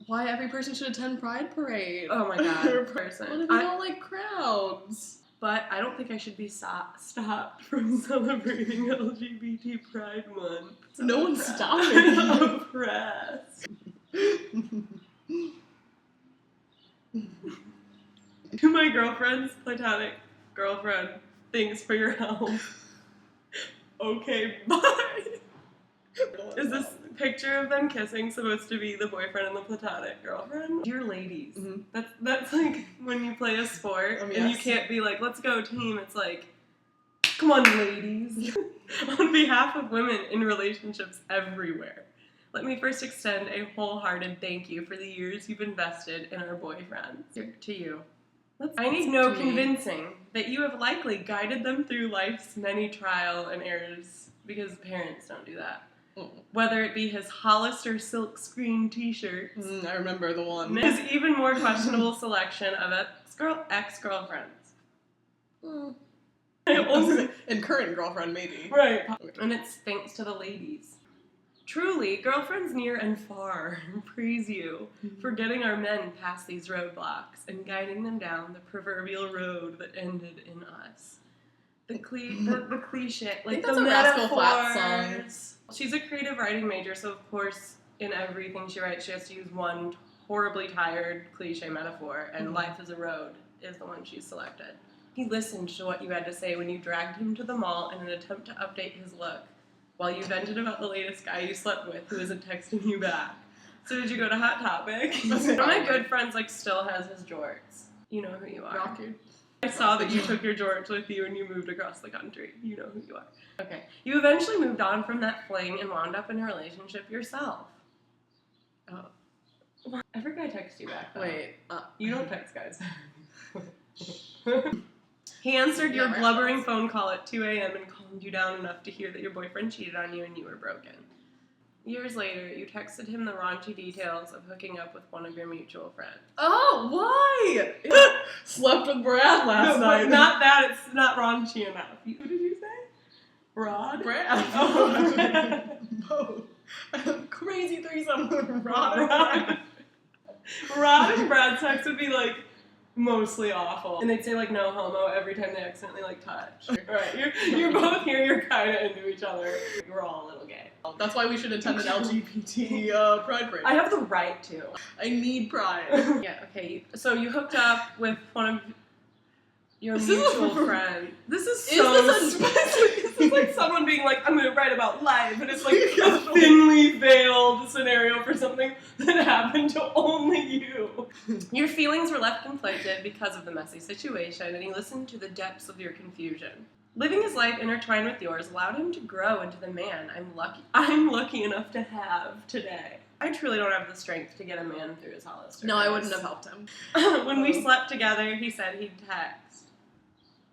why every person should attend Pride Parade. Oh my god. Person. What if you don't like crowds? But I don't think I should be stopped from celebrating LGBT Pride Month. So no one's stopping you. Oppressed. To my girlfriend's platonic girlfriend, thanks for your help. Okay, bye. Is this picture of them kissing supposed to be the boyfriend and the platonic girlfriend? Dear ladies. Mm-hmm. That's like when you play a sport and you can't be like, let's go team. It's like, come on, ladies. On behalf of women in relationships everywhere, let me first extend a wholehearted thank you for the years you've invested in our boyfriends. To you. I need no convincing that you have likely guided them through life's many trial and errors, because parents don't do that. Whether it be his Hollister silkscreen t-shirts. I remember the one. His even more questionable selection of ex-girlfriends. And current girlfriend, maybe. Right. And it's thanks to the ladies. Truly, girlfriends near and far praise you for getting our men past these roadblocks and guiding them down the proverbial road that ended in us. The cliche, like the metaphors. She's a creative writing major, so of course, in everything she writes, she has to use one horribly tired cliche metaphor, and life is a road is the one she's selected. He listened to what you had to say when you dragged him to the mall in an attempt to update his look, while you vented about the latest guy you slept with who isn't texting you back. So did you go to Hot Topic? One of my good friends still has his jorts. You know who you are. Rocky. I saw that you took your jorts with you and you moved across the country. You know who you are. Okay. You eventually moved on from that fling and wound up in a relationship yourself. Oh. Every guy texts you back, though. Wait. You don't text guys. He answered your blubbering phone call at 2 a.m. and calmed you down enough to hear that your boyfriend cheated on you and you were broken. Years later, you texted him the raunchy details of hooking up with one of your mutual friends. Oh, why? Slept with Brad last night. Not that, it's not raunchy enough. Who did you say? Rod? Brad. Oh. Both. Crazy threesome with Rod and Brad. Rod and Brad's sex would be mostly awful. And they'd say no homo every time they accidentally touch. Right. You're both here, you're kinda into each other. We're all a little gay. That's why we should attend an LGBT Pride Parade. I have the right to. I need pride. Yeah, okay. So you hooked up with one of your mutual friends. This is like someone being I'm going to write about life, and it's a thinly veiled scenario for something that happened to only you. Your feelings were left conflicted because of the messy situation, and he listened to the depths of your confusion. Living his life intertwined with yours allowed him to grow into the man I'm lucky enough to have today. I truly don't have the strength to get a man through his Hollister. No, I wouldn't have helped him. When we slept together, he said he'd text.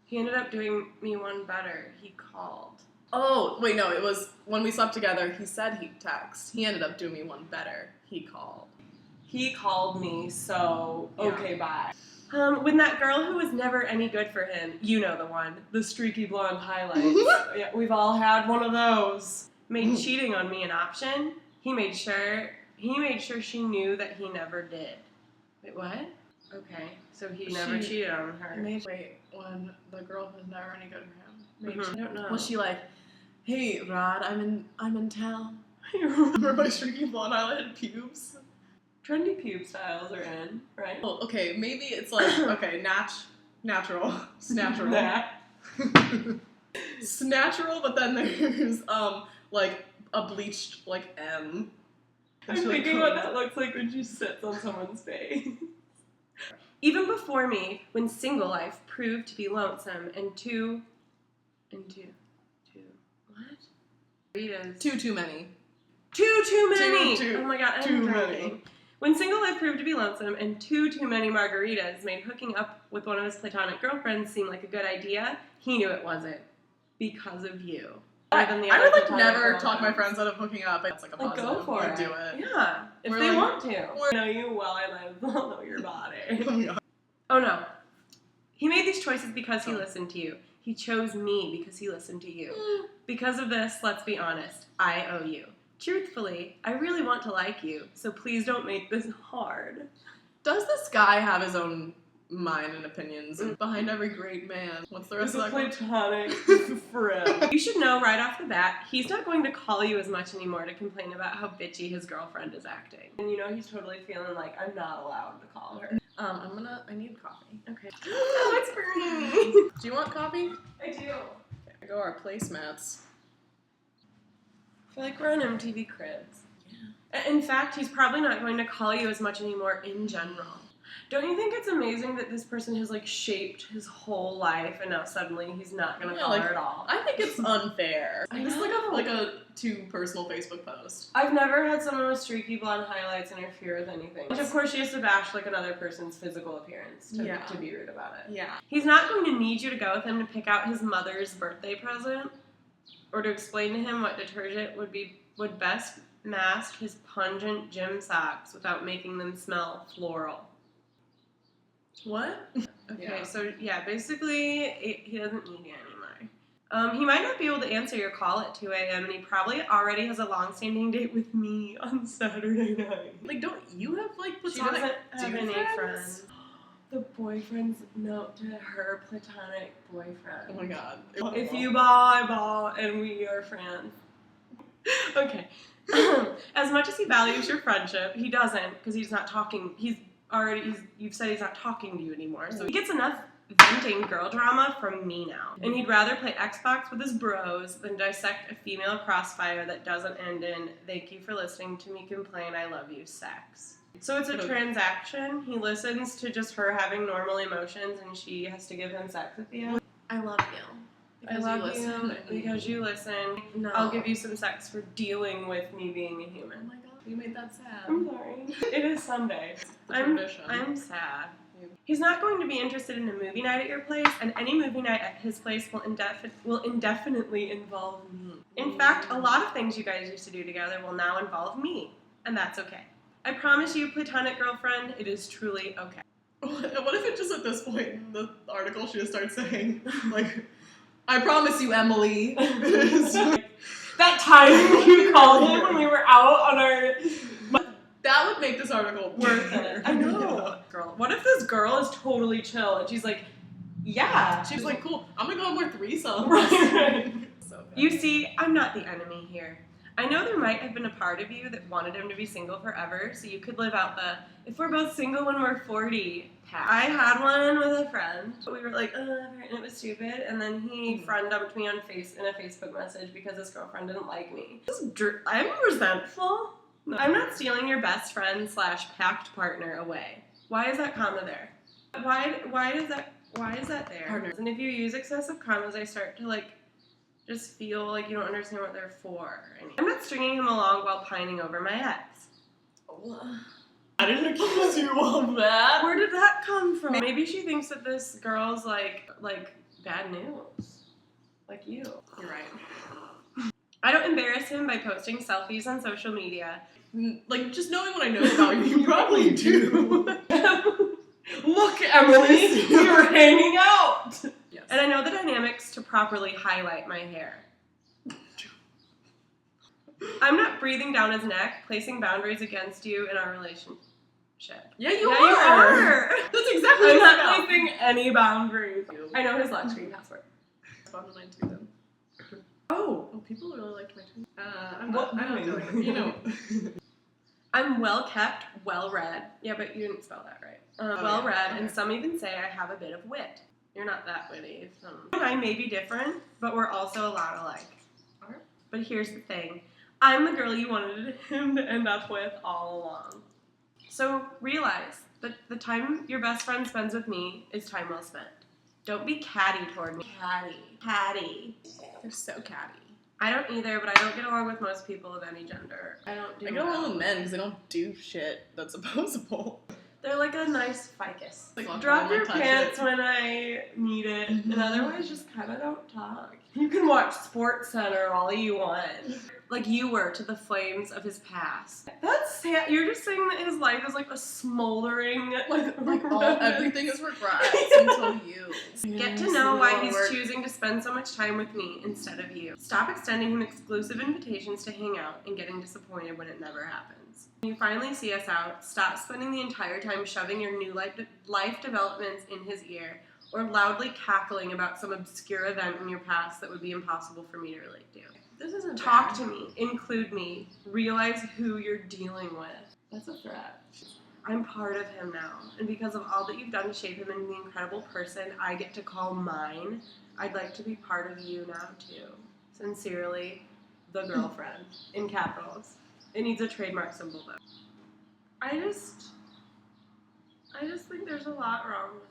He ended up doing me one better. He called. Oh, wait, no, it was when we slept together, he said he'd text. He ended up doing me one better. He called. He called me, so okay, bye. When that girl who was never any good for him, you know the one, the streaky blonde highlights. Yeah, we've all had one of those. Made cheating on me an option. He made sure she knew that he never did. Wait, what? Okay, so he never cheated on her. Wait, when the girl was never any good for him. I don't know. Was she hey, Rod, I'm in town. Remember my streaky blonde highlighted pubes? Trendy pube styles are in, right? Well, okay, maybe it's okay, natural. Snatchural. Snatchural, but then there's, a bleached, M. I'm thinking what that looks like when she sits on someone's face. Even before me, when single life proved to be lonesome and too what? Too many. Too many! Too oh my god, I'm drowning. When single life proved to be lonesome and too many margaritas made hooking up with one of his platonic girlfriends seem like a good idea, he knew it wasn't. Because of you. I would never talk my friends out of hooking up. It's a positive. Go for it. Do it. Yeah. If they want to. I know you well, I might as well know your body. Oh no. He made these choices because he listened to you. He chose me because he listened to you. Because of this, let's be honest, I owe you. Truthfully, I really want to like you, so please don't make this hard. Does this guy have his own mind and opinions behind every great man? What's the rest of that? Platonic friend. You should know right off the bat, he's not going to call you as much anymore to complain about how bitchy his girlfriend is acting. And you know he's totally feeling like, I'm not allowed to call her. I need coffee. Okay. Oh, it's burning. Do you want coffee? I do. Okay, there go our placemats. I feel like we're on MTV Cribs. Yeah. In fact, he's probably not going to call you as much anymore in general. Don't you think it's amazing that this person has like shaped his whole life and now suddenly he's not going to call her at all? I think it's unfair. I This is know. like a too personal Facebook post. I've never had someone with streaky blonde highlights interfere with anything. Which of course she has to bash like another person's physical appearance to be rude about it. Yeah. He's not going to need you to go with him to pick out his mother's birthday present or to explain to him what detergent would best mask his pungent gym socks without making them smell floral. What? Okay, so yeah, basically he doesn't need you anymore. He might not be able to answer your call at 2 a.m. and he probably already has a long-standing date with me on Saturday night. Like, don't you have like She platonic doesn't have any friends. The boyfriend's note to her platonic boyfriend. Oh my god. If you ball, I ball, and we are friends. Okay. As much as he values your friendship, he doesn't, because he's not talking. You've said he's not talking to you anymore. So he gets enough venting girl drama from me now. And he'd rather play Xbox with his bros than dissect a female crossfire that doesn't end in, thank you for listening to me complain, I love you, sex. So it's a transaction. He listens to just her having normal emotions and she has to give him sex at the end. I love you. I love you because you listen. No. I'll give you some sex for dealing with me being a Oh human. my god, you made that sad. I'm sorry. It is Sunday. Tradition. I'm sad. He's not going to be interested in a movie night at your place, and any movie night at his place will indefinitely involve me. In fact, a lot of things you guys used to do together will now involve me, and that's okay. I promise you, platonic girlfriend, it is truly okay. What if it just at this point in the article she just starts saying, like, I promise you, Emily. That time you called him when we were out on our... That would make this article worth it. I know. Girl, what if this girl is totally chill and she's like, yeah. She's like, cool, I'm gonna go on more threesomes. Right. So bad. You see, I'm not the enemy here. I know there might have been a part of you that wanted him to be single forever, so you could live out the, if we're both single when we're 40, path. I had one with a friend. We were like, and it was stupid, and then he friend dumped me on in a Facebook message because his girlfriend didn't like me. I'm resentful. No. I'm not stealing your best friend / pact partner away. Why is that comma there? Why is that there? Partner. And if you use excessive commas, I start to just feel like you don't understand what they're for. I'm not stringing him along while pining over my ex. I didn't accuse you of that. Where did that come from? Maybe she thinks that this girl's like bad news. Like you. You're right. I don't embarrass him by posting selfies on social media. Like, just knowing what I know about you, you probably do. Look, Emily, we were hanging out. Yes. And I know the dynamics to properly highlight my hair. I'm not breathing down his neck, placing boundaries against you in our relationship. Yeah, you You are. That's exactly I'm what not placing any boundaries. I know his lock screen password. Responded mine too, then. Oh, People really liked my tweet. I doing? don't feel like, you know. I'm well kept, well read. Yeah, but you didn't spell that right. Well read, and some even say I have a bit of wit. You're not that witty. I may be different, but we're also a lot alike. Alright. But here's the thing. I'm the girl you wanted him to end up with all along. So realize that the time your best friend spends with me is time well spent. Don't be catty toward me. Catty. They're so catty. I don't either, but I don't get along with most people of any gender. I get along with men because they don't do shit that's opposable. They're like a nice ficus. Like, drop your pants when I need it, and otherwise just kind of don't talk. You can watch Sports Center all you want. like you were to the flames of his past. That's sad. You're just saying that his life is like a smoldering, everything is regrets until you. Get to know why he's choosing to spend so much time with me instead of you. Stop extending him exclusive invitations to hang out and getting disappointed when it never happens. When you finally see us out, stop spending the entire time shoving your new life developments in his ear or loudly cackling about some obscure event in your past that would be impossible for me to relate to. This isn't Talk bad. to me, include me, realize who you're dealing with. That's a threat. I'm part of him now, and because of all that you've done to shape him into the incredible person I get to call mine, I'd like to be part of you now too. Sincerely, the girlfriend, in capitals. It needs a trademark symbol though. I just think there's a lot wrong with